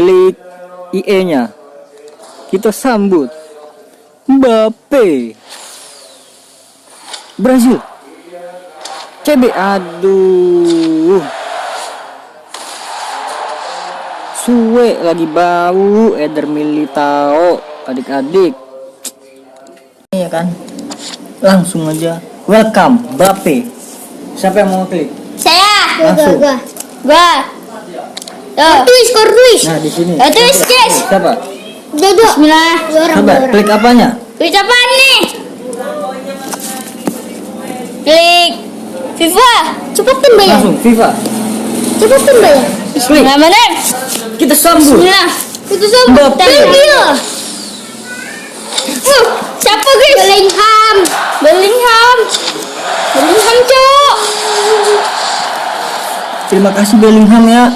klik IE-nya. Kita sambut Mbappe. Brazil. CB, aduh. Suwe lagi bau. Eder Militao, adik-adik. Iya kan? Langsung aja. Welcome Mbappe. Siapa yang mau klik? Saya. Langsung. Gua. Tulis. Nah, di sini. Tulis, guys. Siapa? Dodo. Bismillah. Coba klik apanya? Klik apa nih? Klik FIFA. Cepetin bayar. Langsung FIFA. Cepetin bayar. Bismillahirrahmanirrahim. Kita sambut. Bismillah. Itu sambut. Mbappe. Tampil. Siapa guys? Bellingham, cok. Terima kasih Bellingham ya.